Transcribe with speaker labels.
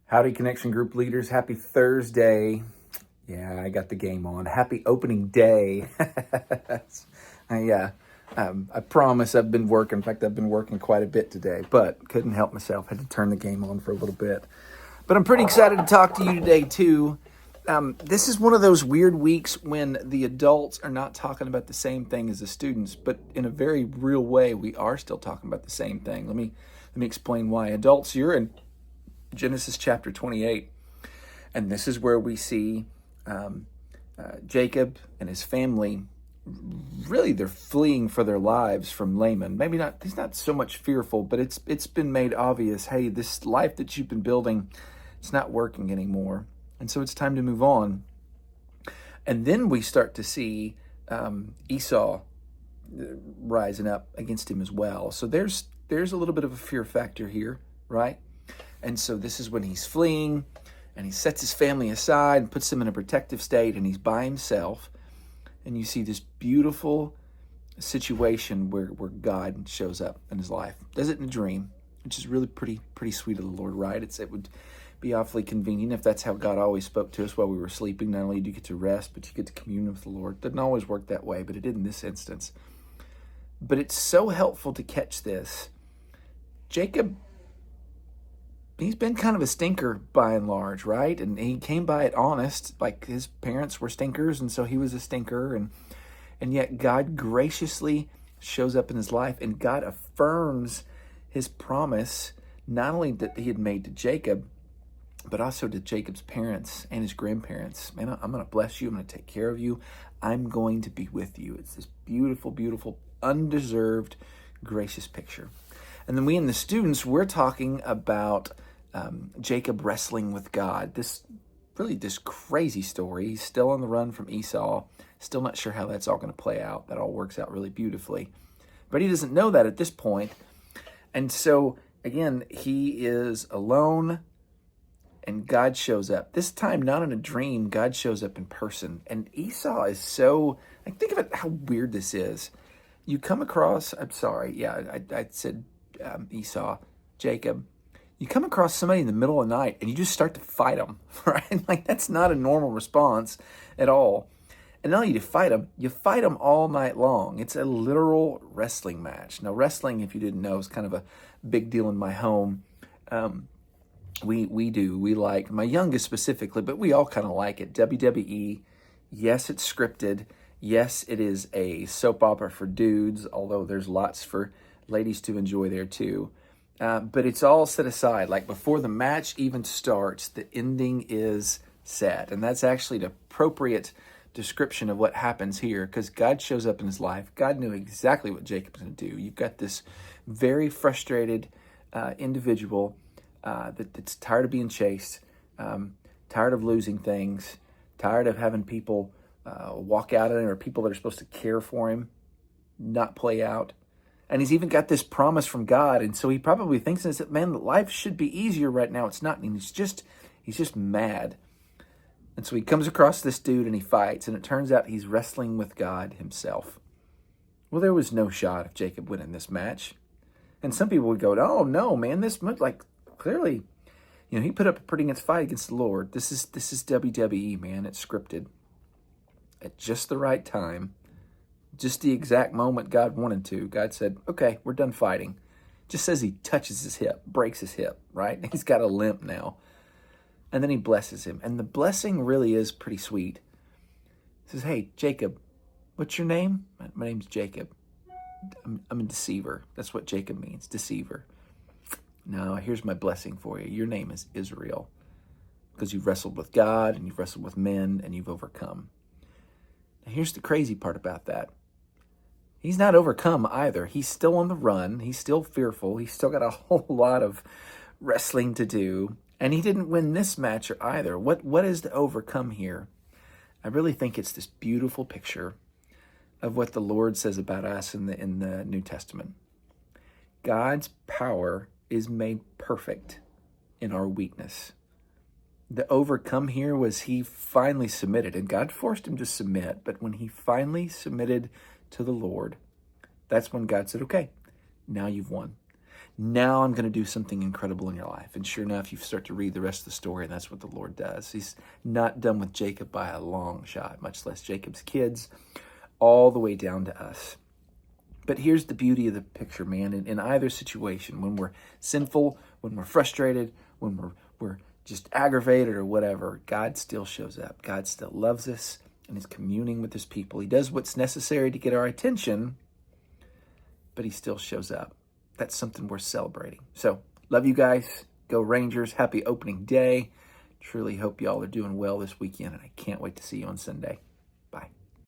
Speaker 1: Howdy, Connection Group leaders. Happy Thursday. Yeah, I got the game on. Happy opening day. I promise I've been working. In fact, I've been working quite a bit today, but couldn't help myself. Had to turn the game on for a little bit. But I'm pretty excited to talk to you today, too. This is one of those weird weeks when the adults are not talking about the same thing as the students, but in a very real way, we are still talking about the same thing. Let me explain why. Adults, you're in Genesis chapter 28, and this is where we see Jacob and his family. Really, they're fleeing for their lives from Laban. Maybe not, he's not so much fearful, but it's been made obvious, hey, this life that you've been building, it's not working anymore. And so it's time to move on. And then we start to see Esau rising up against him as well. So there's a little bit of a fear factor here, right? And so this is when he's fleeing, and he sets his family aside and puts them in a protective state, and he's by himself. And you see this beautiful situation where God shows up in his life. Does it in a dream, which is really pretty sweet of the Lord, right? It would be awfully convenient if that's how God always spoke to us while we were sleeping. Not only do you get to rest, but you get to commune with the Lord. Doesn't always work that way, but it did in this instance. But it's so helpful to catch this. Jacob, he's been kind of a stinker by and large, right? And he came by it honest, like his parents were stinkers, and so he was a stinker. And yet God graciously shows up in his life, and God affirms his promise, not only that he had made to Jacob, but also to Jacob's parents and his grandparents. Man, I'm going to bless you. I'm going to take care of you. I'm going to be with you. It's this beautiful, beautiful, undeserved, gracious picture. And then we and the students, we're talking about Jacob wrestling with God. This crazy story. He's still on the run from Esau. Still not sure how that's all going to play out. That all works out really beautifully. But he doesn't know that at this point. And so, again, he is alone, and God shows up. This time, not in a dream, God shows up in person. And Esau is so, like, think of it, how weird this is. You come across, I said Esau, Jacob. You come across somebody in the middle of the night and you just start to fight them, right? Like, that's not a normal response at all. And not only do you fight them all night long. It's a literal wrestling match. Now, wrestling, if you didn't know, is kind of a big deal in my home. We like, my youngest specifically, but we all kind of like it. WWE, yes, it's scripted. Yes, it is a soap opera for dudes, although there's lots for ladies to enjoy there too. But it's all set aside. Like, before the match even starts, the ending is set. And that's actually the appropriate description of what happens here, because God shows up in his life. God knew exactly what Jacob's going to do. You've got this very frustrated individual that's tired of being chased, tired of losing things, tired of having people walk out on him, or people that are supposed to care for him not play out. And he's even got this promise from God. And so he probably thinks, man, life should be easier right now. It's not. And he's just mad. And so he comes across this dude and he fights. And it turns out he's wrestling with God himself. Well, there was no shot of Jacob winning this match. And some people would go, oh, no, man, this, like, clearly, he put up a pretty good fight against the Lord. This is WWE, man. It's scripted. At just the right time, just the exact moment God wanted to, God said, okay, we're done fighting. Just says he touches his hip, breaks his hip, right? He's got a limp now. And then he blesses him. And the blessing really is pretty sweet. He says, hey, Jacob, what's your name? My name's Jacob. I'm a deceiver. That's what Jacob means, deceiver. Now, here's my blessing for you. Your name is Israel, because you've wrestled with God and you've wrestled with men and you've overcome. Now, here's the crazy part about that. He's not overcome either. He's still on the run. He's still fearful. He's still got a whole lot of wrestling to do. And he didn't win this match either. What is to overcome here? I really think it's this beautiful picture of what the Lord says about us in the New Testament. God's power is made perfect in our weakness. The overcome here was he finally submitted, and God forced him to submit. But when he finally submitted to the Lord, that's when God said, okay, now you've won. Now I'm going to do something incredible in your life. And sure enough, you start to read the rest of the story, and that's what the Lord does. He's not done with Jacob by a long shot, much less Jacob's kids, all the way down to us. But here's the beauty of the picture, man. In either situation, when we're sinful, when we're frustrated, when we're just aggravated or whatever, God still shows up. God still loves us and is communing with his people. He does what's necessary to get our attention, but he still shows up. That's something worth celebrating. So, love you guys. Go Rangers. Happy opening day. Truly hope y'all are doing well this weekend, and I can't wait to see you on Sunday.